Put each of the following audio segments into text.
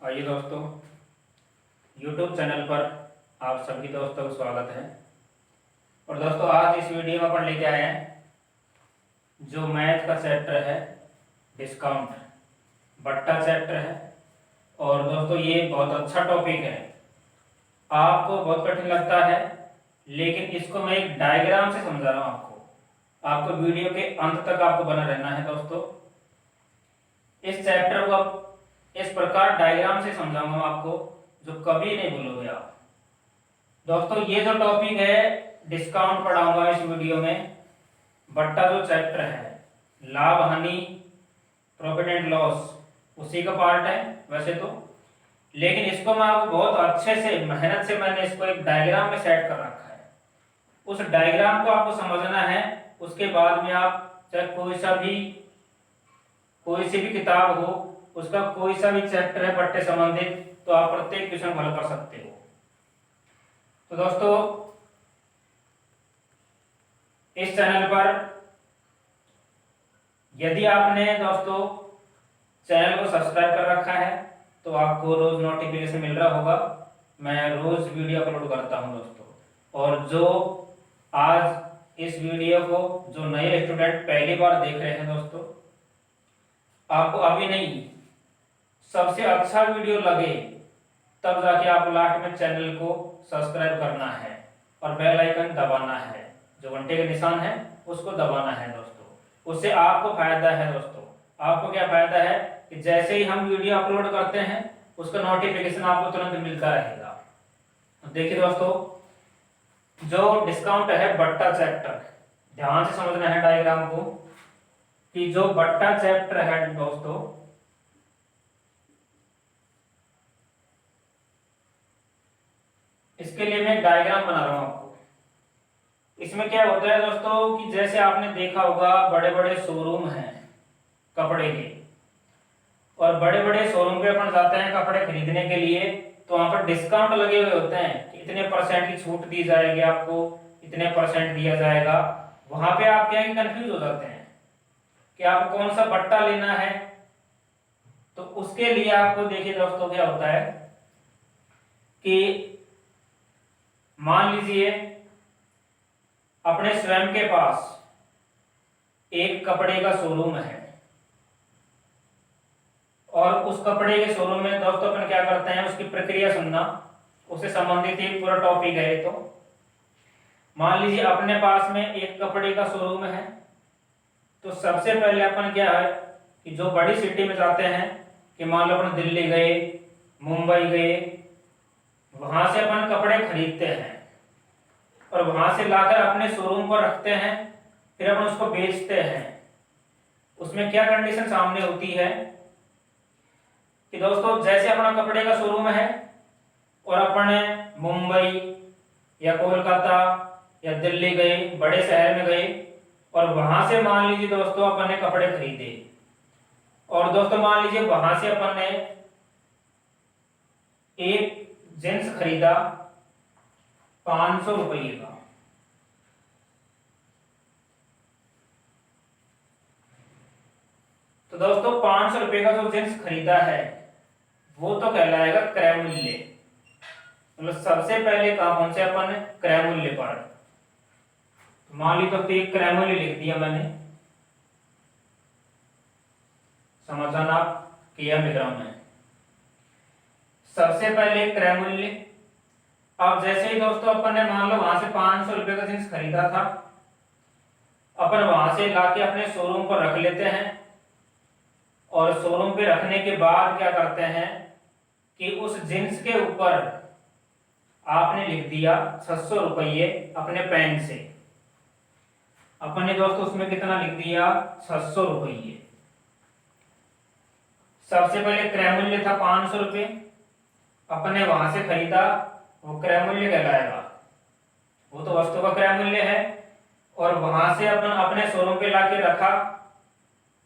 आइए दोस्तों, YouTube channel पर आप सभी दोस्तों का स्वागत है। और दोस्तों आज इस वीडियो में अपन लेके आए हैं जो मैथ का चैप्टर है डिस्काउंट, बट्टा चैप्टर है। और दोस्तों ये बहुत अच्छा टॉपिक है, आपको बहुत कठिन लगता है लेकिन इसको मैं एक डायग्राम से समझा रहा हूँ आपको वीडियो के अंत तक आपको बना रहना है। दोस्तों इस चैप्टर को आप इस प्रकार डायग्राम से समझाऊंगा आपको जो कभी नहीं भूलोगे आप। दोस्तों ये जो टॉपिक है डिस्काउंट पढ़ाऊंगा इस वीडियो में, बट्टा जो चैप्टर है लाभ हानि प्रॉफिट एंड लॉस उसी का पार्ट है वैसे तो, लेकिन इसको मैं आपको बहुत अच्छे से मेहनत से मैंने इसको एक डायग्राम में सेट कर रखा है। उस डायग्राम को आपको समझना है, उसके बाद में आप चाहे कोई सी भी किताब हो, उसका कोई सा भी चैप्टर है बट्टे संबंधित, तो आप प्रत्येक क्वेश्चन हल कर सकते हो। तो दोस्तों इस चैनल पर यदि आपने दोस्तों चैनल को सब्सक्राइब कर रखा है तो आपको रोज नोटिफिकेशन मिल रहा होगा। मैं रोज वीडियो अपलोड करता हूं दोस्तों। और जो आज इस वीडियो को जो नए स्टूडेंट पहली बार देख रहे हैं दोस्तों, आपको अभी नहीं सबसे अच्छा वीडियो लगे तब जाके आप लास्ट में चैनल को सब्सक्राइब करना है और बेल आइकन दबाना है, जो घंटे का निशान है उसको दबाना है दोस्तों। उससे आपको फायदा है दोस्तों। आपको क्या फायदा है कि जैसे ही हम वीडियो अपलोड करते हैं उसका नोटिफिकेशन आपको तुरंत मिलता रहेगा। देखिए दोस्तों जो डिस्काउंट है बट्टा चैप्टर, ध्यान से समझना है डायग्राम को कि जो बट्टा चैप्टर है दोस्तों, इसके लिए मैं डायग्राम बना रहा हूं आपको। इसमें क्या होता है दोस्तों कि जैसे आपने देखा होगा बड़े बड़े शोरूम हैं कपड़े के, और बड़े बड़े शोरूम पे अपन जाते हैं कपड़े खरीदने के लिए, तो वहां पर डिस्काउंट लगे हुए होते हैं कि इतने परसेंट की छूट दी जाएगी, आपको इतने परसेंट दिया जाएगा। वहां पे आप क्या कंफ्यूज हो जाते हैं कि आपको कौन सा बट्टा लेना है। तो उसके लिए आपको देखिए दोस्तों क्या होता है कि मान लीजिए अपने स्वयं के पास एक कपड़े का शोरूम है, और उस कपड़े के शोरूम में दोस्तों अपन क्या करते हैं, उसकी प्रक्रिया सुनना, उससे संबंधित एक पूरा टॉपिक है। तो मान लीजिए अपने पास में एक कपड़े का शोरूम है, तो सबसे पहले अपन क्या है कि जो बड़ी सिटी में जाते हैं कि मान लो अपन दिल्ली गए, मुंबई गए, वहां से अपन कपड़े खरीदते हैं और वहां से लाकर अपने शोरूम पर रखते हैं, फिर अपन उसको बेचते हैं। उसमें क्या कंडीशन सामने होती है कि दोस्तों जैसे अपना कपड़े का शोरूम है और अपन मुंबई या कोलकाता या दिल्ली गए, बड़े शहर में गए, और वहां से मान लीजिए दोस्तों अपन ने कपड़े खरीदे, और दोस्तों मान लीजिए वहां से अपन ने एक जींस खरीदा 500 रुपये का। तो दोस्तों 500 रुपये का जो जींस खरीदा है वो तो कहलाएगा क्रय मूल्य। मतलब सबसे पहले काम कौन से अपन क्रय मूल्य पर, तो मान ली तो एक क्रय मूल्य लिख दिया मैंने, समाधान आप किया विग्राम में। सबसे पहले क्रय मूल्य। अब जैसे ही दोस्तों अपन ने मान लो वहां से 500 रुपये का जींस खरीदा था, अपन वहां से लाके अपने शोरूम पर रख लेते हैं, और शोरूम पे रखने के बाद क्या करते हैं कि उस जींस के ऊपर आपने लिख दिया 600 रुपये अपने पेन से। अपन ने दोस्तों उसमें कितना लिख दिया 600 रुपये। सबसे पहले क्रय मूल्य था 500 रुपये, अपन ने वहां से खरीदा, वो क्रय मूल्य कहलाएगा, वो तो वस्तु का क्रय मूल्य है। और वहां से अपन अपने शोरूम पे लाके रखा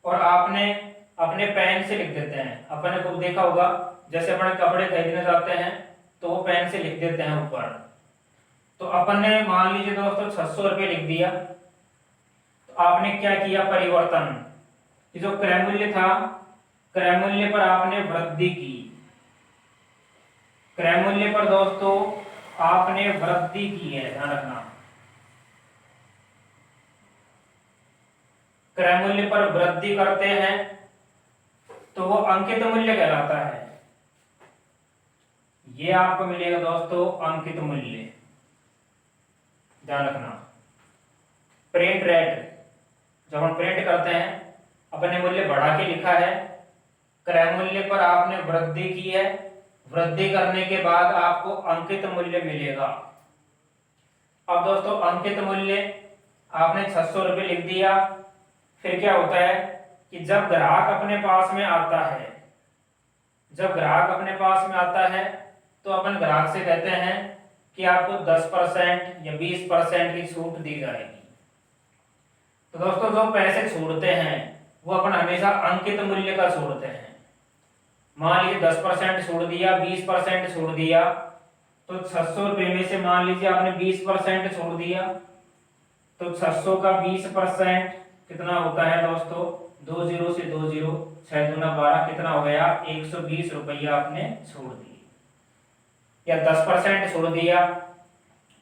और आपने अपने पेन से लिख देते हैं। अपन ने खूब देखा होगा जैसे अपने कपड़े खरीदने जाते हैं तो वो पेन से लिख देते हैं ऊपर। तो अपन ने मान लीजिए दोस्तों 600 रुपये लिख दिया, तो आपने क्या किया परिवर्तन, जो क्रय मूल्य था क्रय मूल्य पर आपने वृद्धि की। क्रय मूल्य पर दोस्तों आपने वृद्धि की है, ध्यान रखना। क्रय मूल्य पर वृद्धि करते हैं तो वो अंकित मूल्य कहलाता है। ये आपको मिलेगा दोस्तों अंकित मूल्य, ध्यान रखना। प्रिंट रेट, जब हम प्रिंट करते हैं अपने मूल्य बढ़ा के लिखा है, क्रय मूल्य पर आपने वृद्धि की है, वृद्धि करने के बाद आपको अंकित मूल्य मिलेगा। अब दोस्तों अंकित मूल्य आपने 600 रुपये लिख दिया, फिर क्या होता है कि जब ग्राहक अपने पास में आता है, जब ग्राहक अपने पास में आता है तो अपन ग्राहक से कहते हैं कि आपको 10% या 20% की छूट दी जाएगी। तो दोस्तों जो पैसे छोड़ते हैं वो अपन हमेशा अंकित मूल्य का छोड़ते हैं। मान लीजिए 10% छोड़ दिया, 20% छोड़ दिया, तो 600 रुपये में से मान लीजिए आपने 20% छोड़ दिया, तो 600 का 20% कितना होता है दोस्तों, 20 से 20, 6 दूना 12, कितना हो गया, 120 रुपया आपने छोड़ दिए। या 10% छोड़ दिया,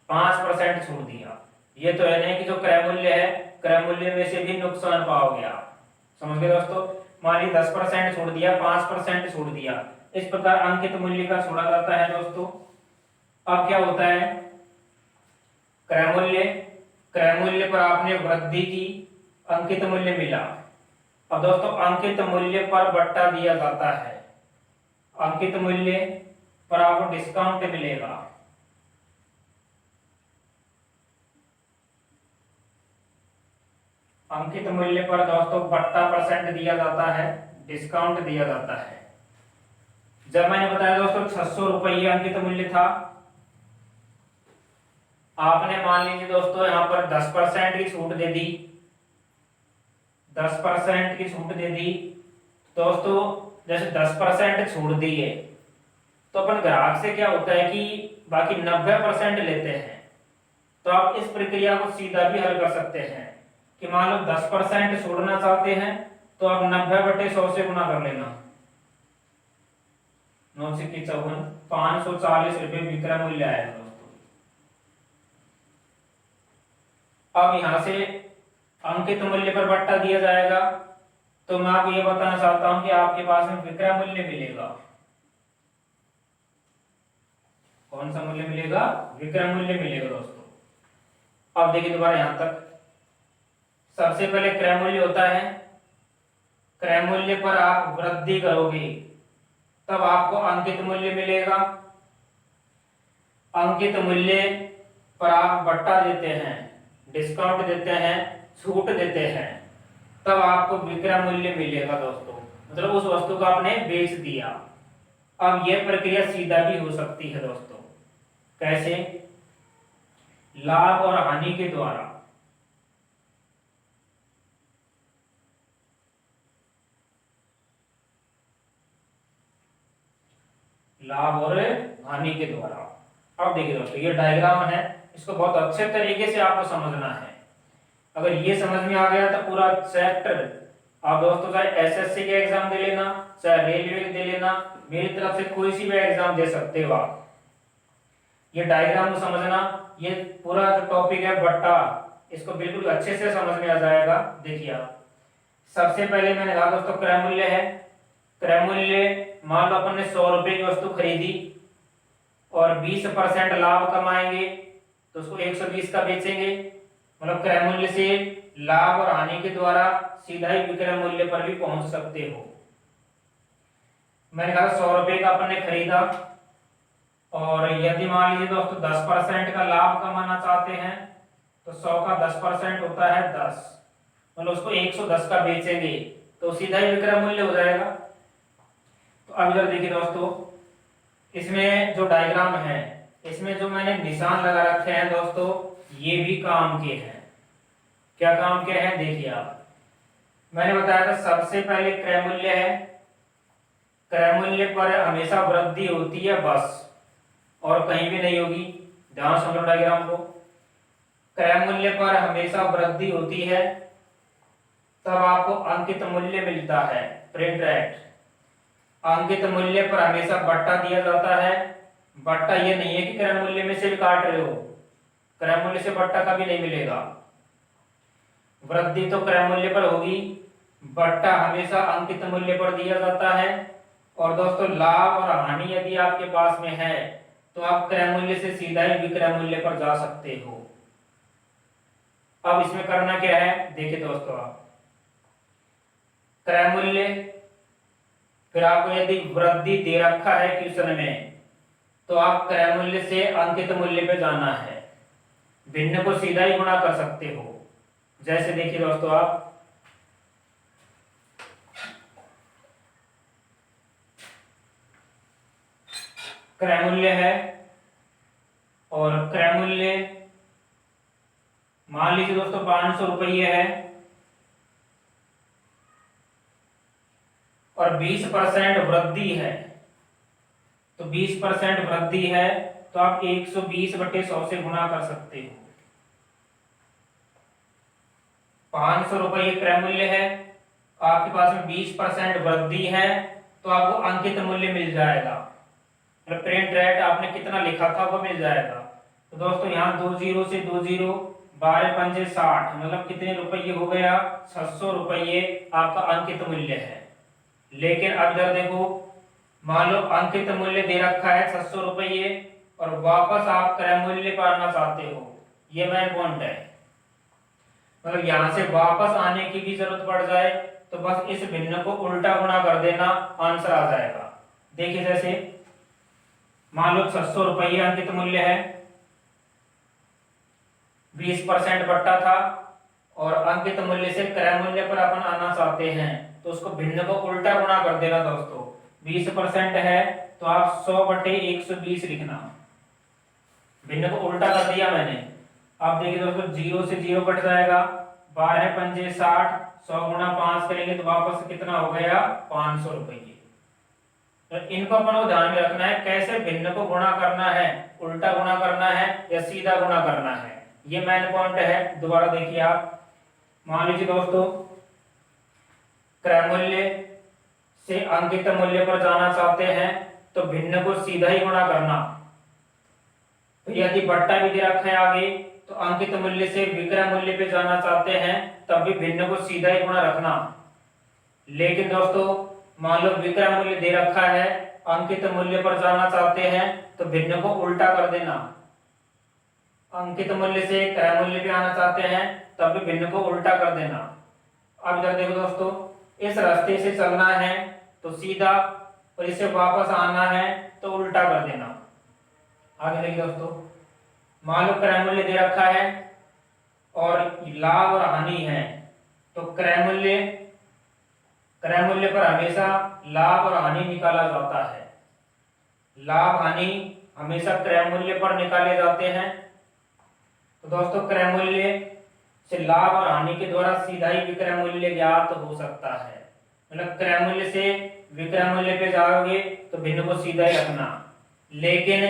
5% छोड़ दिया, ये तो है नहीं कि जो क्रय मूल्य है, क्रय मूल्य में से भी नुकसान पाओगे आप, समझ गए दोस्तों। मान लीजिए 10% छोड़ दिया, 5% छोड़ दिया, इस प्रकार अंकित मूल्य का छोड़ा जाता है दोस्तों। अब क्या होता है, क्रय मूल्य, क्रय मूल्य पर आपने वृद्धि की, अंकित मूल्य मिला। अब दोस्तों अंकित मूल्य पर बट्टा दिया जाता है, अंकित मूल्य पर आपको डिस्काउंट मिलेगा। अंकित मूल्य पर दोस्तों बट्टा % दिया जाता है, डिस्काउंट दिया जाता है। जब मैंने बताया दोस्तों 600 रुपये अंकित मूल्य था, आपने मान लीजिए दोस्तों यहाँ पर 10% की छूट दे दी, 10% की छूट दे दी दोस्तों। जैसे 10% छूट दी है तो अपन ग्राहक से क्या होता है कि बाकी 90% लेते हैं। तो आप इस प्रक्रिया को सीधा भी हल कर सकते हैं कि मान लो 10% छोड़ना चाहते हैं तो आप 90/100 से गुना कर लेना, 9 से 54, 540 रुपये विक्रय मूल्य आएगा दोस्तों। अब यहां से अंकित मूल्य पर बट्टा दिया जाएगा, तो मैं आपको ये बताना चाहता हूं कि आपके पास में विक्रय मूल्य मिलेगा। कौन सा मूल्य मिलेगा, विक्रय मूल्य मिलेगा दोस्तों। अब देखिए दोबारा यहां तक, सबसे पहले क्रय मूल्य होता है, क्रय मूल्य पर आप वृद्धि करोगे तब आपको अंकित मूल्य मिलेगा। अंकित मूल्य पर आप बट्टा देते हैं, डिस्काउंट देते हैं, छूट देते हैं, तब आपको विक्रय मूल्य मिलेगा दोस्तों। मतलब उस वस्तु को आपने बेच दिया। अब यह प्रक्रिया सीधा भी हो सकती है दोस्तों। कैसे, लाभ और हानि के द्वारा। लाभ और हानि के द्वारा। अब देखिए दोस्तों ये डायग्राम है, इसको बहुत अच्छे तरीके से आपको समझना है। अगर ये समझ में आ गया तो पूरा चैप्टर आप दोस्तों चाहे एसएससी के एग्जाम दे लेना, चाहे रेलवे दे लेना, मेरी तरफ से कोई सी भी एग्जाम दे सकते हो आप। ये डायग्राम को समझना, ये पूरा जो टॉपिक है बट्टा, इसको बिल्कुल अच्छे से समझ में आ जाएगा। देखिए आप, सबसे पहले मैंने कहा दोस्तों क्रय मूल्य है। क्रय मूल्य मान लो अपन ने 100 रुपए की वस्तु खरीदी और 20% लाभ कमाएंगे तो उसको 120 का बेचेंगे। मतलब क्रय मूल्य से लाभ और हानि के द्वारा सीधा ही विक्रय मूल्य पर भी पहुंच सकते हो। मैंने कहा 100 रुपए का अपन ने खरीदा और यदि मान लीजिए दोस्तों 10% का लाभ कमाना चाहते हैं तो 100 का 10% होता है 10, मतलब उसको 110 का बेचेंगे तो सीधा ही विक्रय मूल्य हो जाएगा। तो अब इधर देखिए दोस्तों, इसमें जो डायग्राम है, इसमें जो मैंने निशान लगा रखे हैं दोस्तों, ये भी काम के हैं। क्या काम के हैं, देखिए आप, मैंने बताया था सबसे पहले क्रय मूल्य है। क्रय मूल्य पर हमेशा वृद्धि होती है बस, और कहीं भी नहीं होगी। ध्यान समझो डायग्राम को, क्रय मूल्य पर हमेशा वृद्धि होती है तब आपको अंकित मूल्य मिलता है, प्रिंट रेट। अंकित मूल्य पर हमेशा बट्टा दिया जाता है बट्टा ये नहीं है कि क्रय मूल्य में से भी काट रहे हो, क्रय मूल्य से बट्टा कभी नहीं मिलेगा। वृद्धि तो क्रय मूल्य पर होगी, बट्टा हमेशा अंकित मूल्य पर दिया जाता है। और दोस्तों लाभ और हानि यदि आपके पास में है तो आप क्रय मूल्य से सीधा ही विक्रय मूल्य पर जा सकते हो। अब इसमें करना क्या है, देखिए दोस्तों, आप क्रय मूल्य, फिर आपको यदि वृद्धि दे रखा है क्वेश्चन में तो आप क्रय मूल्य से अंकित मूल्य पे जाना है, भिन्न को सीधा ही गुणा कर सकते हो। जैसे देखिए दोस्तों, आप क्रय मूल्य है और क्रय मूल्य मान लीजिए दोस्तों 500 रुपये है और 20% वृद्धि है, तो 20% वृद्धि है तो आप 120/100 से गुणा कर सकते हो। 500 रुपये क्रय मूल्य है, आपके पास में 20% वृद्धि है तो आपको अंकित मूल्य मिल जाएगा, मतलब प्रिंट रेट आपने कितना लिखा था वो मिल जाएगा। तो दोस्तों यहाँ 2 जीरो से 2 जीरो, 12 पंजे 60, मतलब कितने रुपये हो गया, 600 रुपये आपका अंकित मूल्य है। लेकिन अब इधर देखो, मान लो अंकित मूल्य दे रखा है 600 रुपये और वापस आप क्रय मूल्य पर आना चाहते हो, ये मेन पॉइंट है। मतलब यहाँ से वापस आने की भी जरूरत पड़ जाए तो बस इस भिन्न को उल्टा गुणा कर देना, आंसर आ जाएगा। देखिए जैसे मान लो 600 रुपये अंकित मूल्य है, 20% बट्टा था और अंकित मूल्य से क्रय मूल्य पर अपन आना चाहते हैं तो उसको भिन्न को उल्टा गुणा कर देना दोस्तों। 20% है तो आप 100/120 लिखना, भिन्न को उल्टा कर दिया मैंने। अब देखिए दोस्तों, 0 से 0 कट जाएगा, 12 पंजे 60, 100 गुणा 5 करेंगे तो वापस कितना हो गया, 500 रुपये। तो इनको अपन को ध्यान में रखना है, कैसे भिन्न को गुणा करना है, उल्टा गुणा करना है या सीधा गुणा करना है, ये मेन पॉइंट है। दोबारा देखिए आप, मान लीजिए दोस्तों क्रय मूल्य से अंकित मूल्य पर जाना चाहते हैं तो भिन्न को सीधा ही गुणा करना। तो यदि बट्टा भी दे रखा है आगे तो अंकित मूल्य से विक्रय मूल्य पे जाना चाहते हैं तब भी भिन्न को सीधा ही गुणा रखना। लेकिन दोस्तों मान लो विक्रय मूल्य दे रखा है, अंकित मूल्य पर जाना चाहते हैं तो भिन्न को उल्टा कर देना। अंकित मूल्य से क्रय मूल्य पे आना चाहते हैं तब भी भिन्न को उल्टा कर देना। अब इधर देखो दोस्तों, इस रास्ते से चलना है तो सीधा और इसे वापस आना है तो उल्टा कर देना। आगे देखिए दोस्तों, मान लो क्रय मूल्य दे रखा है और लाभ और हानि है तो क्रय मूल्य पर हमेशा लाभ और हानि निकाला जाता है। लाभ हानि हमेशा क्रय मूल्य पर निकाले जाते हैं। तो दोस्तों क्रय मूल्य से लाभ और हानि के द्वारा सीधा ही विक्रय मूल्य ज्ञात हो सकता है। मतलब क्रय मूल्य से विक्रय मूल्य पे जाओगे तो भिन्न को सीधा ही रखना, लेकिन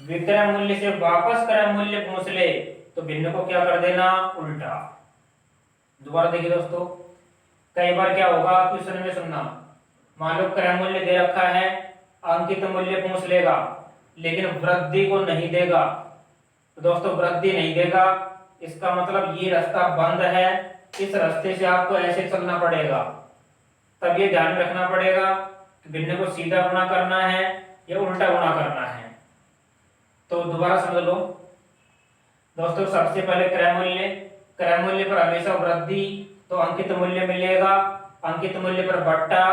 विक्रय मूल्य से वापस क्रय मूल्य पहुंच ले तो भिन्न को क्या कर देना, उल्टा। दोबारा देखिए दोस्तों, कई बार क्या होगा क्वेश्चन में सुनना, मान लो क्रय मूल्य दे रखा है, अंकित मूल्य पहुंच लेगा लेकिन वृद्धि को नहीं देगा। तो दोस्तों वृद्धि नहीं देगा इसका मतलब ये रास्ता बंद है, इस रास्ते से आपको ऐसे चलना पड़ेगा। तब ये ध्यान रखना पड़ेगा कि भिन्न को सीधा गुणा करना है या उल्टा गुणा करना है। तो दोबारा समझ लो दोस्तों, सबसे पहले क्रय मूल्य पर हमेशा वृद्धि तो अंकित मूल्य मिलेगा, अंकित मूल्य पर बट्टा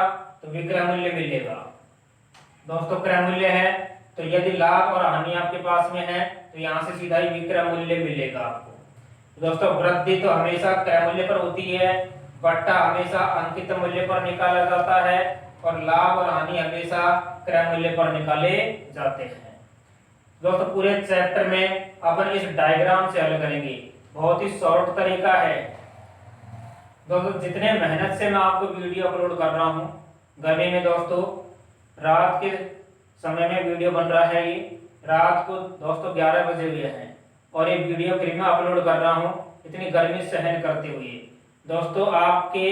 तो विक्रय मूल्य मिलेगा। दोस्तों क्रय मूल्य है तो यदि लाभ और हानि आपके पास में है तो यहाँ से सीधा ही विक्रय मूल्य मिलेगा आपको। दोस्तों वृद्धि तो हमेशा क्रय मूल्य पर होती है, बट्टा हमेशा अंकित मूल्य पर निकाला जाता है और लाभ और हानि हमेशा क्रय मूल्य पर निकाले जाते हैं। दोस्तों पूरे चैप्टर में अपन इस डायग्राम से हल करेंगे, बहुत ही शॉर्ट तरीका है। दोस्तों जितने मेहनत से मैं आपको वीडियो अपलोड कर रहा हूँ, गर्मी में दोस्तों रात के समय में वीडियो बन रहा है, ये रात को दोस्तों 11 बजे हुए हैं और ये वीडियो फ्री में अपलोड कर रहा हूँ इतनी गर्मी सहन करते हुए। दोस्तों आपके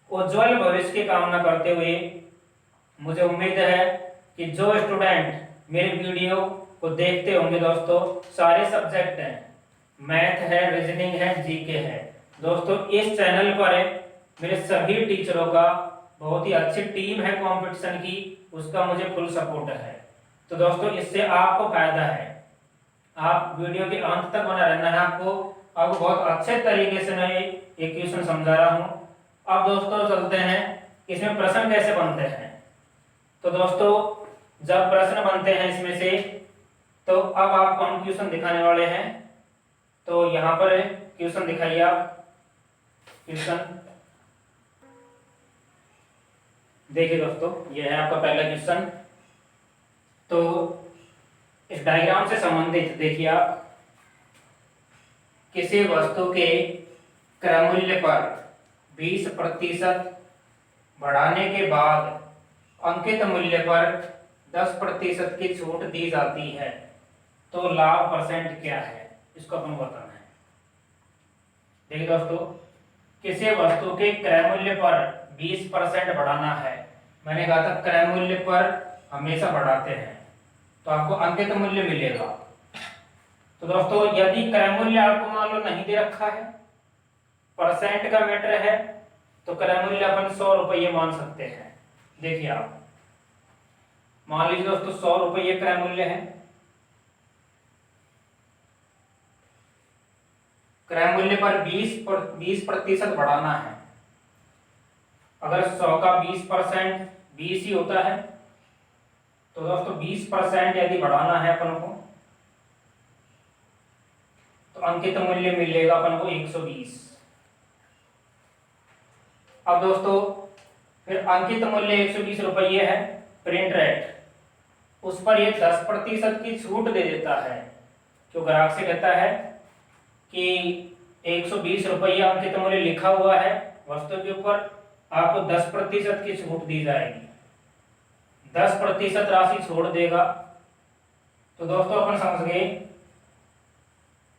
उज्जवल भविष्य की कामना करते हुए मुझे उम्मीद है कि जो स्टूडेंट मेरे वीडियो को देखते होंगे दोस्तों, सारे सब्जेक्ट हैं, मैथ है, रीजनिंग है, जीके है। दोस्तों इस चैनल पर मेरे सभी टीचरों का बहुत ही अच्छी टीम है कंपटीशन की, उसका मुझे फुल सपोर्ट है। तो दोस्तों इससे आपको फायदा है, आप वीडियो के अंत तक बना रहना है। आपको बहुत अच्छे तरीके से मैं ये क्वेश्चन समझा रहा हूँ। अब दोस्तों चलते हैं इसमें प्रश्न कैसे बनते हैं। तो दोस्तों जब प्रश्न बनते हैं इसमें से, तो अब आपको हम क्वेश्चन दिखाने वाले हैं। तो यहाँ पर क्वेश्चन दिखाइए आप। क्वेश्चन देखिए दोस्तों, यह है आपका पहला क्वेश्चन। तो इस डायग्राम से संबंधित देखिए आप, किसी वस्तु के क्रय मूल्य पर 20% बढ़ाने के बाद अंकित मूल्य पर 10% की छूट दी जाती है, तो लाभ परसेंट क्या है, इसको अपन बताना है। देखिए दोस्तों, किसी वस्तु के क्रय मूल्य पर 20% बढ़ाना है। मैंने कहा था क्रय मूल्य पर हमेशा बढ़ाते हैं तो आपको अंकित मूल्य मिलेगा। तो दोस्तों यदि क्रय मूल्य आपको मान लो नहीं दे रखा है, परसेंट का मैटर है, तो क्रय मूल्य अपन 100 रुपये मान सकते हैं। देखिए आप मान लीजिए दोस्तों 100 रुपये क्रय मूल्य है। क्रय मूल्य पर 20% बढ़ाना है। अगर 100 का 20% 20 ही होता है, तो दोस्तों 20% यदि बढ़ाना है अपन को, तो अंकित मूल्य मिलेगा अपन को 120। अब दोस्तों फिर अंकित मूल्य 120 रुपये है, प्रिंट रेट, उस पर ये 10% की छूट दे देता है। जो ग्राहक से कहता है कि 120 रुपये अंकित मूल्य लिखा हुआ है वस्तु के ऊपर, आपको 10% की छूट दी जाएगी। 10% राशि छोड़ देगा। तो दोस्तों अपन समझ गए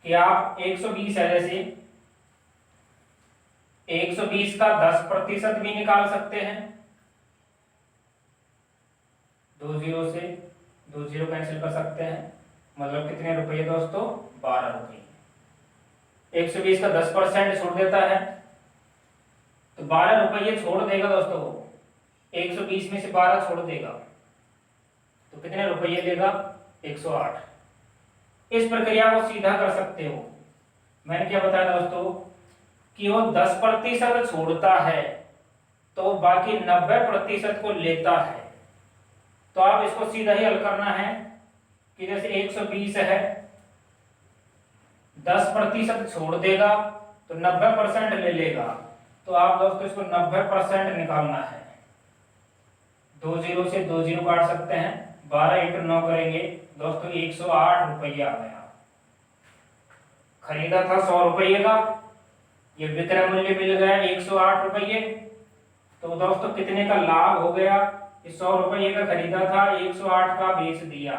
कि आप 120 है, जैसे 120 का 10% भी निकाल सकते हैं। 2 जीरो से 2 जीरो कैंसिल कर सकते हैं, मतलब कितने रुपये दोस्तों, 12 रुपये। 120 का 10% छोड़ देता है तो 12 रुपये छोड़ देगा दोस्तों वो। 120 में से 12 छोड़ देगा तो कितने रुपये लेगा, 108। इस प्रक्रिया को सीधा कर सकते हो। मैंने क्या बताया दोस्तों कि वो 10% छोड़ता है तो बाकी 90% को लेता है। तो आप इसको सीधा ही हल करना है कि जैसे 120 है, 10% छोड़ देगा तो 90% ले लेगा। तो आप दोस्तों इसको 90% निकालना है। 2 जीरो से 2 जीरो काट सकते हैं, 12 × 9 करेंगे दोस्तों, 108 रुपये आ गया। खरीदा था 100 रुपये का, ये विक्रय मूल्य मिल गया 108 रुपये। तो दोस्तों कितने का लाभ हो गया, 100 रुपये का खरीदा था, 108 का बेच दिया।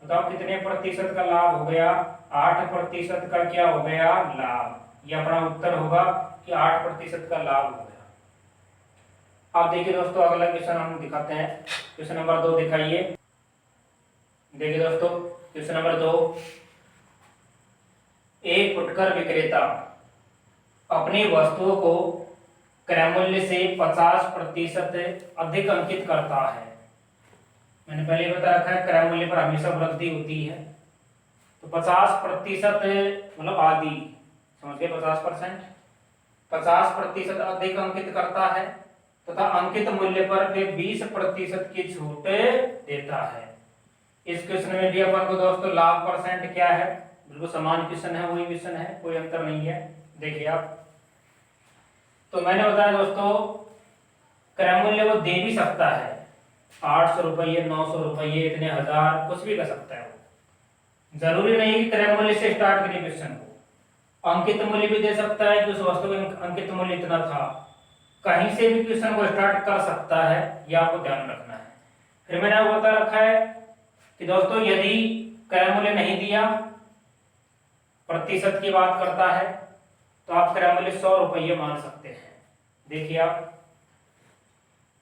बताओ कितने प्रतिशत का लाभ हो गया, 8% का क्या हो गया, लाभ। ये अपना उत्तर होगा कि 8% का लाभ हो गया। अब देखिए दोस्तों अगला क्वेश्चन हम दिखाते हैं। क्वेश्चन नंबर 2 दिखाइए। देखिए दोस्तों क्वेश्चन नंबर 2, एक फुटकर विक्रेता अपनी वस्तुओं को क्रय मूल्य से 50% अधिक अंकित करता है। मैंने पहले बता रखा है क्रय मूल्य पर हमेशा वृद्धि होती है। तो 50% मतलब आदि, समझ गए, 50% अधिक अंकित करता है तथा अंकित मूल्य पर फिर 20% की छूट देता है। इस क्वेश्चन में भी अपन को दोस्तों लाभ परसेंट क्या है, बिल्कुल समान क्वेश्चन है, वही क्वेश्चन है, कोई अंतर नहीं है। देखिए आप, तो मैंने बताया दोस्तों क्रय मूल्य वो दे भी सकता है, 800 रुपये, 900 रुपये, इतने हजार, कुछ भी कर सकता है वो। जरूरी नहीं कि क्रय मूल्य से स्टार्ट करिए क्वेश्चन को। अंकित मूल्य भी दे सकता है कि उस वस्तु का अंकित मूल्य इतना था, कहीं से भी क्वेश्चन को स्टार्ट कर सकता है, यह आपको ध्यान रखना है। फिर मैंने आपको बता रखा है कि दोस्तों यदि क्रय मूल्य नहीं दिया, प्रतिशत की बात करता है, तो आप क्रय मूल्य 100 रुपये मान सकते हैं। देखिए आप,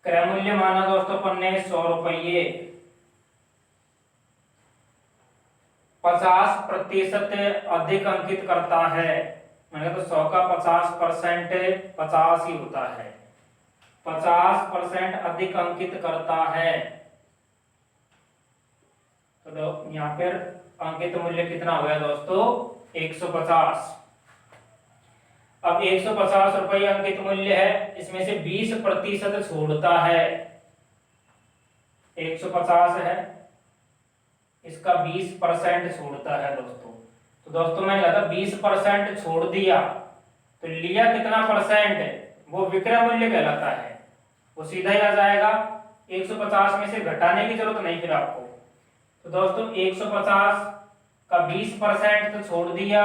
क्रय मूल्य माना दोस्तों अपन ने 100 रुपये, 50% अधिक अंकित करता है। मैंने कहा तो 100 का 50% 50 ही होता है। 50% अधिक अंकित करता है। तो यहाँ पर अंकित मूल्य कितना हो गया दोस्तों? 150। अब 150 रुपये अंकित मूल्य है, इसमें से 20% छोड़ता है। 150 है, इसका 20% छोड़ता है दोस्तों। तो दोस्तों मैंने कहा था 20% छोड़ दिया तो लिया कितना परसेंट, वो विक्रय मूल्य कहलाता है। वो सीधा ही आ जाएगा। 150 में से घटाने की जरूरत नहीं फिर आपको। तो दोस्तों 150 का 20% तो छोड़ दिया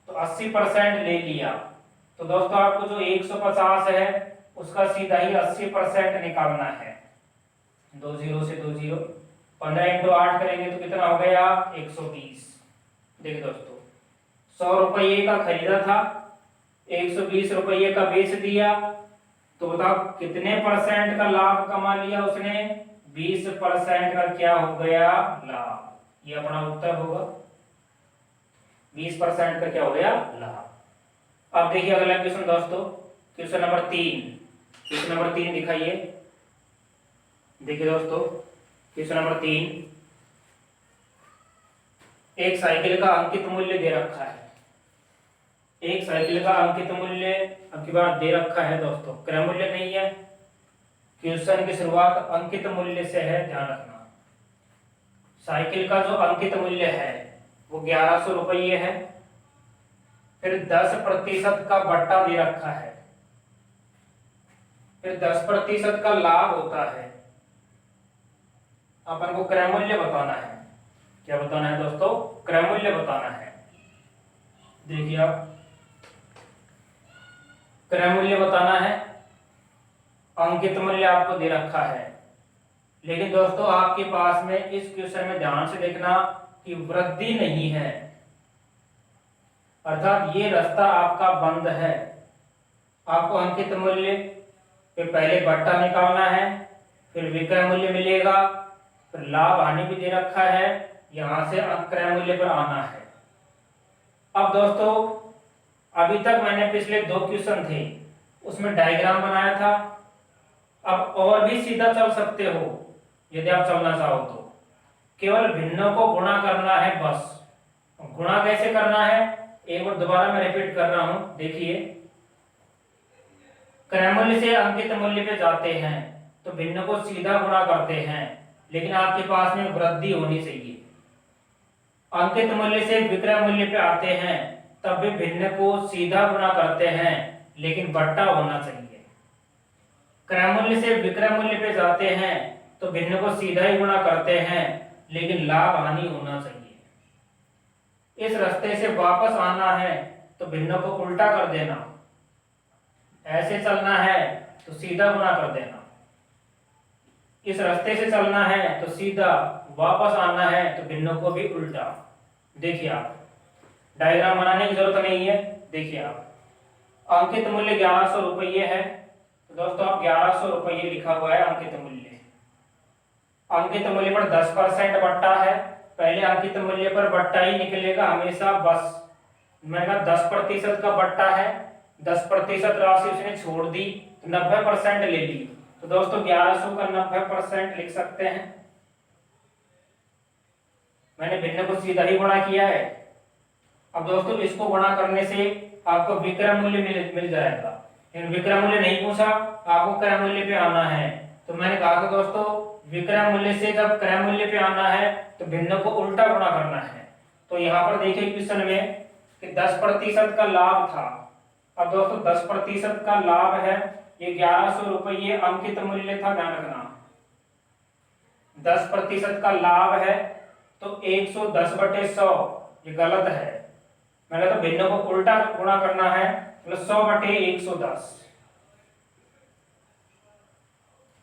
तो 80% ले लिया। तो दोस्तों आपको जो 150 है उसका सीधा ही 80% निकालना है। 2 0 से 2 0, 15 इंटू 8 करेंगे तो कितना हो गया? 120। देखिए दोस्तों 100 रुपये का खरीदा था, 120 रुपये का बेच दिया, तो बताओ कितने परसेंट का लाभ कमा लिया उसने? 20% का क्या हो गया? लाभ। ये अपना उत्तर होगा। 20% का क्या हो गया? लाभ। अब देखिए अगला क्वेश्चन दोस्तों, क्वेश्चन नंबर 3। क्वेश्चन नंबर 3 दिखाइए। देखिए दोस्तों क्वेश्चन नंबर 3, एक साइकिल का अंकित मूल्य दे रखा है। एक साइकिल का अंकित मूल्य अब की बार दे रखा है दोस्तों, क्रय मूल्य नहीं है। क्वेश्चन की शुरुआत अंकित मूल्य से है, ध्यान रखना। साइकिल का जो अंकित मूल्य है वो 1100 रुपये है। फिर 10% का बट्टा दे रखा है। फिर 10% का लाभ होता है। अपन को क्रय मूल्य बताना है। क्या बताना है दोस्तों? क्रय मूल्य बताना है। देखिए आप, क्रय मूल्य बताना है। अंकित मूल्य आपको दे रखा है, लेकिन दोस्तों आपके पास में इस क्वेश्चन में ध्यान से देखना कि वृद्धि नहीं है, अर्थात ये रास्ता आपका बंद है। आपको अंकित मूल्य पे पहले बट्टा निकालना है, फिर विक्रय मूल्य मिलेगा, फिर लाभ हानि भी दे रखा है, यहां से क्रय मूल्य पर आना है। अब दोस्तों अभी तक मैंने पिछले 2 क्वेश्चन थे उसमें डायग्राम बनाया था। अब और भी सीधा चल सकते हो यदि आप चलना चाहो तो। केवल भिन्नों को गुणा करना है बस। गुणा कैसे करना है एक बार दोबारा मैं रिपीट कर रहा हूं। देखिए, क्रय मूल्य से अंकित मूल्य पे जाते हैं तो भिन्न को सीधा गुणा करते हैं, लेकिन आपके पास में वृद्धि होनी चाहिए। अंकित मूल्य से विक्रय मूल्य पे आते हैं तब भी भिन्न को सीधा गुणा करते हैं, लेकिन बट्टा होना चाहिए। क्रय मूल्य से विक्रय मूल्य पे जाते हैं तो भिन्न को सीधा ही गुणा करते हैं, लेकिन लाभ हानि होना चाहिए। इस रास्ते से वापस आना है तो भिन्न को उल्टा कर देना। ऐसे चलना है तो सीधा गुणा कर देना। इस रास्ते से चलना है तो सीधा, वापस आना है तो भिन्न को भी उल्टा। देखिए आप, डायग्राम बनाने की जरूरत नहीं है। देखिए आप, अंकित मूल्य 1100 रुपये है तो दोस्तों आप 1100 रुपये लिखा हुआ है अंकित मूल्य। अंकित मूल्य पर 10% बट्टा है, पहले अंकित मूल्य पर बट्टा ही निकलेगा हमेशा बस। मैंने कहा 10% का बट्टा है, 10% राशि उसने छोड़ दी तो 90% ले ली। तो दोस्तों 1100 का 90% लिख सकते हैं। मैंने भिन्न को सीधा ही गुणा किया है। अब दोस्तों इसको गुणा करने से आपको विक्रय मूल्य मिल जाएगा, लेकिन विक्रय मूल्य नहीं पूछा, आपको क्रय मूल्य पे आना है। तो मैंने कहा था दोस्तों विक्रय मूल्य से जब क्रय मूल्य पे आना है तो भिन्न को उल्टा गुणा करना है। तो यहाँ पर देखिए क्वेश्चन में कि 10% का लाभ था। अब दोस्तों 10% का लाभ है, ये 1100 रुपये अंकित मूल्य था, ध्यान रखना। 10% का लाभ है तो 110/100, ये गलत है। मैंने तो भिन्न को उल्टा गुणा करना है, मतलब 100/110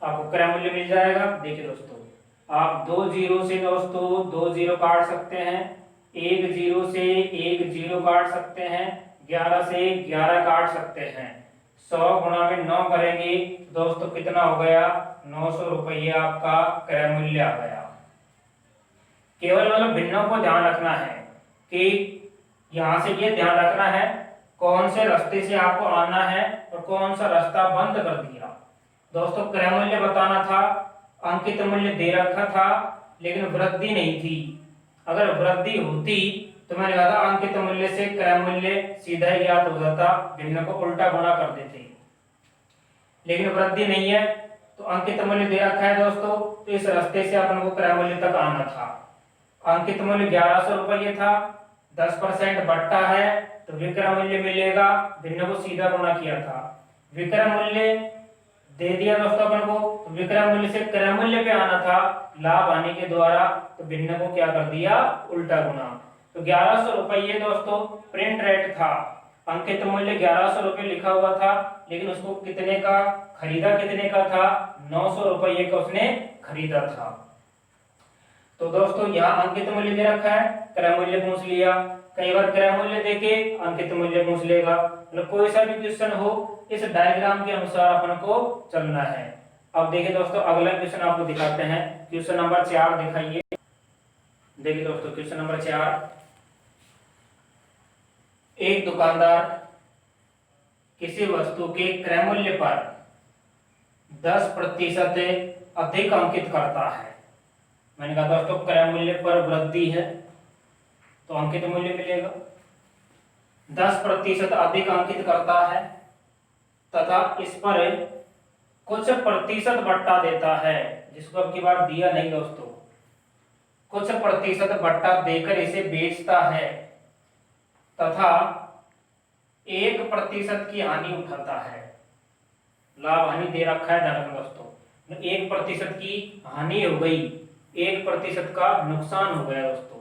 आपको क्रय मूल्य मिल जाएगा। देखिए दोस्तों, आप 2 0 से दोस्तों 2 0 काट सकते हैं, 1 0 से 1 0 काट सकते हैं, 11 से 11 काट सकते हैं। 100 गुणा में 9 करेंगे दोस्तों कितना हो गया? 900 रुपये आपका क्रय मूल्य आ गया। केवल मतलब भिन्नों को ध्यान रखना है कि यहाँ से ये ध्यान रखना है कौन से रास्ते से आपको आना है और कौन सा रास्ता बंद कर दिया। दोस्तों क्रय मूल्य बताना था, अंकित मूल्य दे रखा था, लेकिन वृद्धि नहीं थी। अगर वृद्धि होती तो मैंने कहा था अंकित मूल्य से क्रय मूल्य सीधा ही ज्ञात हो जाता, भिन्न को उल्टा गुणा कर देते, लेकिन वृद्धि नहीं है तो अंकित मूल्य दे रखा है दोस्तों, तो इस रास्ते से अपन को क्रय मूल्य तक आना था। अंकित मूल्य 1100 रुपये था, 10% बट्टा है तो विक्रय मूल्य मिलेगा, भिन्न को सीधा गुणा किया था। विक्रय मूल्य दे दिया दोस्तों अपन को, तो विक्रय मूल्य से क्रय मूल्य पे आना था लाभ हानि के द्वारा, तो भिन्न को क्या कर दिया उल्टा गुणा। तो 1100 रुपये दोस्तों प्रिंट रेट था, अंकित मूल्य 1100 रुपये लिखा हुआ था, लेकिन उसको कितने का खरीदा, कितने का था 900 रुपये का उसने खरीदा था। तो दोस्तों यहाँ अंकित मूल्य दे रखा है, क्रय मूल्य पूछ लिया। कई बार क्रय मूल्य देके अंकित मूल्य पूछ लेगा, मतलब कोई सा भी क्वेश्चन हो इस डायग्राम के अनुसार अपन को चलना है। अब देखिए दोस्तों अगला क्वेश्चन आपको दिखाते हैं, क्वेश्चन नंबर 4 दिखाइए। देखिए दोस्तों क्वेश्चन नंबर 4, एक दुकानदार किसी वस्तु के क्रय मूल्य पर 10% अधिक अंकित करता है। मैंने कहा दोस्तों क्रय मूल्य पर वृद्धि है तो अंकित मूल्य मिलेगा, 10% अधिक अंकित करता है तथा इस पर कुछ प्रतिशत बट्टा देता है, जिसको अब की बार दिया नहीं दोस्तों, कुछ प्रतिशत बट्टा देकर इसे बेचता है तथा 1% की हानि उठाता है। लाभ हानि दे रखा है ध्यान दोस्तों, 1% की हानि हो गई, 1% का नुकसान हो गया दोस्तों।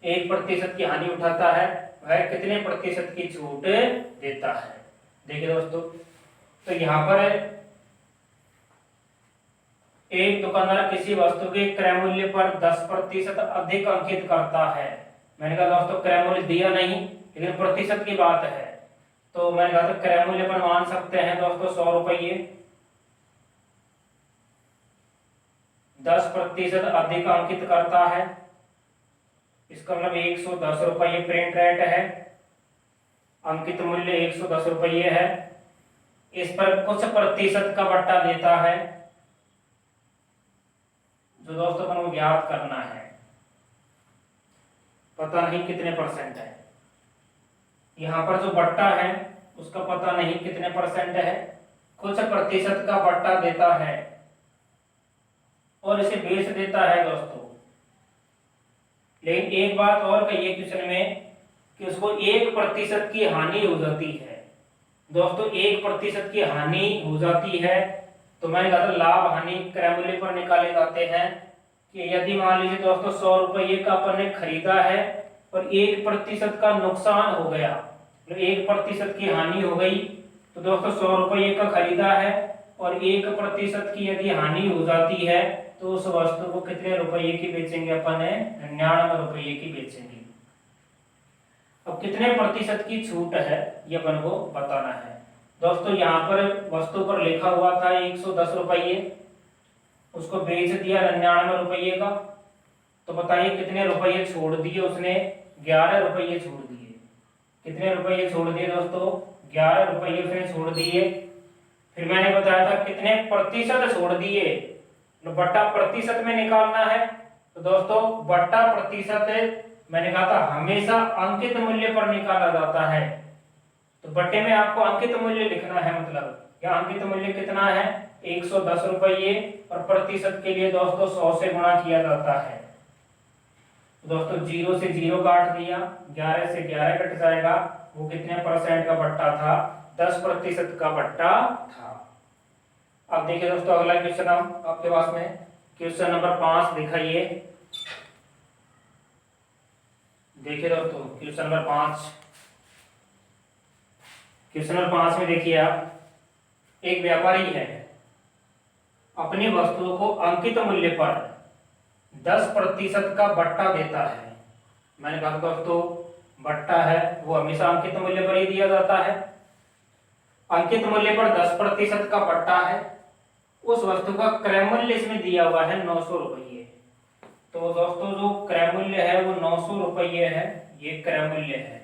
1% की हानि उठाता है, वह कितने प्रतिशत की छूट देता है। देखिए दोस्तों तो यहाँ पर एक दुकानदार किसी वस्तु के क्रय मूल्य पर 10% अधिक अंकित करता है। मैंने कहा दोस्तों क्रय मूल्य दिया नहीं, लेकिन प्रतिशत की बात है, तो मैंने कहा था क्रय मूल्य पर मान सकते हैं दोस्तों 100 रुपये। 10% अधिक अंकित करता है, इसका मतलब 110 रुपये प्रिंट रेट है, अंकित मूल्य 110 रुपये है, इस पर कुछ प्रतिशत का बट्टा देता है, जो दोस्तों अपन को ज्ञात करना है, पता नहीं कितने परसेंट है। यहाँ पर जो बट्टा है उसका पता नहीं कितने परसेंट है, कुछ प्रतिशत का बट्टा देता है और इसे बेच देता है दोस्तों। लेकिन एक बात और कही है क्वेश्चन में कि उसको 1% की हानि हो जाती है। दोस्तों 1% की हानि हो जाती है तो मैंने कहा था लाभ हानि क्रय मूल्य पर निकाले जाते हैं कि यदि मान लीजिए दोस्तों 100 रुपये का अपन ने खरीदा है और 1% का नुकसान हो गया, तो 1% की हानि हो गई, तो दोस्तों 100 रुपये का खरीदा है और 1% की यदि हानि हो जाती है तो उस वस्तु को कितने रुपये की बेचेंगे अपन, 99 रुपये की बेचेंगे। अब कितने प्रतिशत की छूट है ये अपन को बताना है। दोस्तों यहाँ पर वस्तु पर लिखा हुआ था 110 रुपये, उसको बेच दिया 99 रुपये का, तो बताइए कितने रुपये छोड़ दिए उसने, 11 रुपये छोड़ दिए। कितने रुपये छोड़ दिए दोस्तों, 11 रुपये उसने छोड़ दिए। फिर मैंने बताया था कितने प्रतिशत छोड़ दिए, तो बट्टा प्रतिशत में निकालना है, तो दोस्तों बट्टा प्रतिशत मैंने कहा था हमेशा अंकित मूल्य पर निकाला जाता है, तो बट्टे में आपको अंकित मूल्य लिखना है, मतलब यहाँ अंकित मूल्य कितना है 110 रुपये और प्रतिशत के लिए दोस्तों 100 से गुणा किया जाता है। दोस्तों 0 से 0 काट दिया, 11 से 11 कट जाएगा, वो कितने परसेंट का बट्टा था, 10% का बट्टा था। अब देखिए दोस्तों अगला क्वेश्चन आपके पास में क्वेश्चन नंबर 5 दिखाइए। देखिए दोस्तों क्वेश्चन नंबर 5, क्वेश्चन नंबर 5 में देखिए आप, एक व्यापारी है, अपनी वस्तुओं को अंकित मूल्य पर 10% का बट्टा देता है। मैंने कहा दोस्तों बट्टा है वो हमेशा अंकित मूल्य पर ही दिया जाता है। अंकित मूल्य पर 10% का बट्टा है, उस वस्तु का क्रय मूल्य इसमें दिया हुआ है 900 रुपये, तो दोस्तों जो क्रय मूल्य है वो 900 रुपये है, ये क्रय मूल्य है।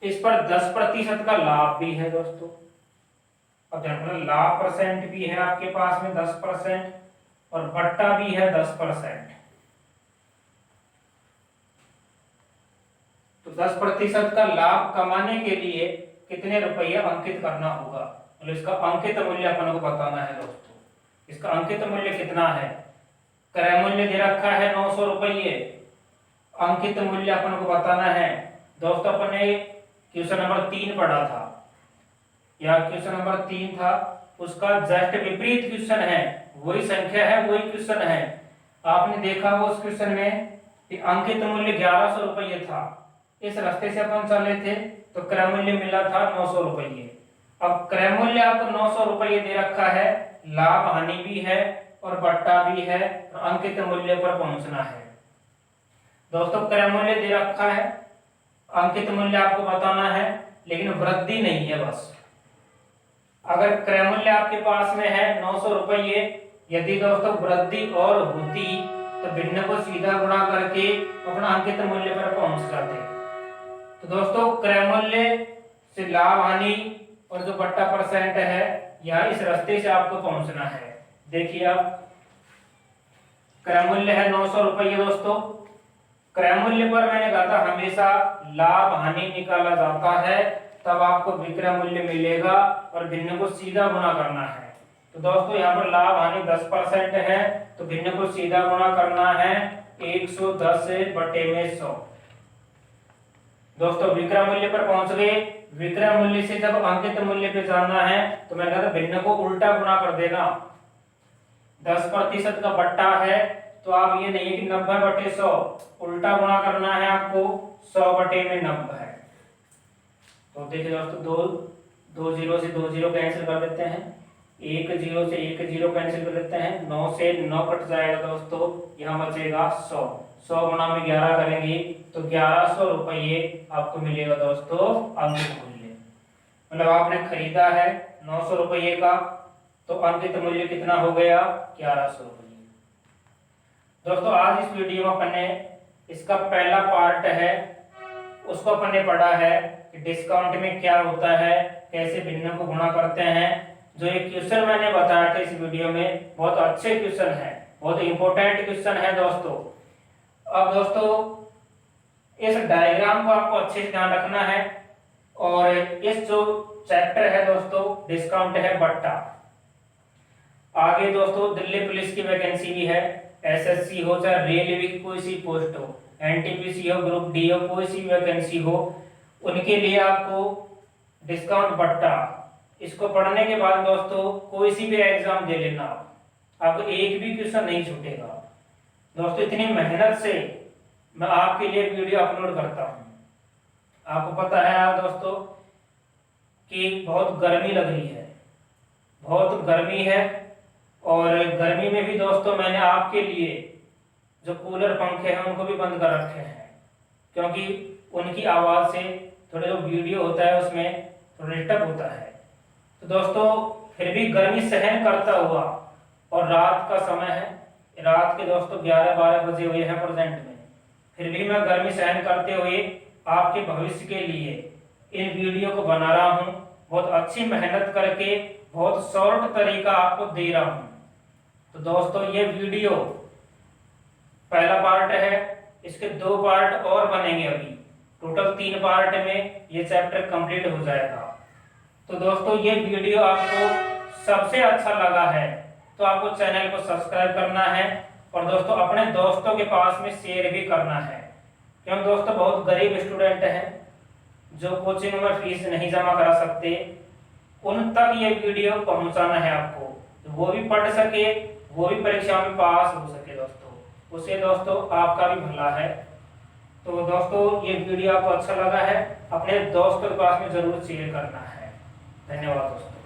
इस पर 10% का लाभ भी है दोस्तों, और मतलब लाभ परसेंट भी है आपके पास में 10%, और बट्टा भी है 10%। तो 10% का लाभ कमाने के लिए कितने रुपये अंकित करना होगा, मतलब इसका अंकित मूल्य अपन को बताना है दोस्तों। इसका अंकित मूल्य कितना है? क्रय मूल्य दे रखा है 900 रुपये, अंकित मूल्य अपन को बताना है दोस्तों। अपन ने क्वेश्चन नंबर 3 पढ़ा था, या क्वेश्चन नंबर 3 था, उसका जस्ट विपरीत क्वेश्चन है, वही संख्या है, वही क्वेश्चन है। आपने देखा वो उस क्वेश्चन में कि अंकित मूल्य 1100 रुपये था, इस रास्ते से अपन चले थे तो क्रय मूल्य मिला था 900 रुपये। अब क्रय मूल्य आपको 900 रुपये दे रखा है, लाभ हानि भी है और बट्टा भी है, और अंकित मूल्य पर पहुंचना है दोस्तों। क्रय मूल्य दे रखा है, अंकित मूल्य आपको बताना है, लेकिन वृद्धि नहीं है बस। अगर क्रय मूल्य आपके पास में है 900 रुपये, यदि दोस्तों वृद्धि और होती तो भिन्न को सीधा गुणा करके अपना अंकित मूल्य पर पहुंच जाते। तो दोस्तों क्रय मूल्य से लाभ हानि और जो बट्टा परसेंट है, यह इस रास्ते से आपको पहुंचना है। देखिए आप, क्रय मूल्य है 900 रुपये दोस्तों। क्रय मूल्य पर मैंने कहा था हमेशा लाभ हानि निकाला जाता है, तब आपको विक्रय मूल्य मिलेगा, और भिन्न को सीधा गुणा करना है। तो दोस्तों यहाँ पर लाभ हानि 10% है, तो भिन्न को सीधा गुणा करना है 110/100। दोस्तों विक्रय मूल्य पर पहुंच गए। विक्रय मूल्य से जब अंकित मूल्य पे जाना है तो मैंने कहा था भिन्न को उल्टा गुणा कर देना। 10% का बट्टा है, तो आप ये नहीं है कि 90/100, उल्टा गुणा करना है आपको, 100/90 है। तो देखिए दोस्तों, दो जीरो से 2 जीरो कैंसिल कर देते हैं, 1 जीरो से 1 जीरो कैंसिल कर देते हैं, 9 से 9 कट जाएगा दोस्तों, यहाँ बचेगा 100। 100 गुणा में 11 करेंगे तो 1100 रुपये आपको मिलेगा दोस्तों अंकित मूल्य। मतलब आपने खरीदा है 900 रुपये का, तो अंकित मूल्य कितना हो गया? 1100 रुपये। दोस्तों आज इस वीडियो में अपन ने इसका पहला पार्ट है, उसको अपन ने पढ़ा है कि डिस्काउंट में क्या होता है, कैसे भिन्न को गुणा करते हैं। जो एक क्वेश्चन मैंने बताया था इस वीडियो में, बहुत अच्छे क्वेश्चन है, बहुत इंपॉर्टेंट क्वेश्चन है दोस्तों। अब दोस्तों इस डायग्राम को आपको अच्छे से ध्यान रखना है, और इस जो चैप्टर है दोस्तों डिस्काउंट है बट्टा। आगे दोस्तों दिल्ली पुलिस की वैकेंसी भी है, एसएससी हो चाहे रेलवे की कोई सी पोस्ट हो, एनटीपीसी हो, ग्रुप डी हो, कोई सी वैकेंसी हो, उनके लिए आपको डिस्काउंट बट्टा, इसको पढ़ने के बाद दोस्तों कोई सी भी एग्जाम दे लेना, आपको एक भी क्वेश्चन नहीं छूटेगा दोस्तों। इतनी मेहनत से मैं आपके लिए वीडियो अपलोड करता हूँ। आपको पता है दोस्तों कि बहुत गर्मी लग रही है, बहुत गर्मी है, और गर्मी में भी दोस्तों मैंने आपके लिए जो कूलर पंखे हैं उनको भी बंद कर रखे हैं, क्योंकि उनकी आवाज़ से थोड़ा जो वीडियो होता है उसमें थोड़ा डिस्टर्ब होता है। तो दोस्तों फिर भी गर्मी सहन करता हुआ, और रात का समय है, रात के दोस्तों 11-12 बजे हुए हैं प्रेजेंट में, फिर भी मैं गर्मी सहन करते हुए आपके भविष्य के लिए इन वीडियो को बना रहा हूँ। बहुत अच्छी मेहनत करके बहुत शॉर्ट तरीका आपको दे रहा हूँ। तो दोस्तों ये वीडियो पहला पार्ट है, इसके 2 पार्ट और बनेंगे, अभी टोटल 3 पार्ट में ये चैप्टर कंप्लीट हो जाएगा। तो दोस्तों ये वीडियो आपको सबसे अच्छा लगा है तो आपको चैनल को सब्सक्राइब करना है, और दोस्तों अपने दोस्तों के पास में शेयर भी करना है, क्योंकि दोस्तों बहुत गरीब स्टूडेंट हैं जो कोचिंग में फीस नहीं जमा करा सकते, उन तक ये वीडियो पहुंचाना है आपको, तो वो भी पढ़ सके, वो भी परीक्षा में पास हो सके दोस्तों, उससे दोस्तों आपका भी भला है। तो दोस्तों ये वीडियो आपको अच्छा लगा है, अपने दोस्तों के पास में जरूर शेयर करना है। धन्यवाद दोस्तों।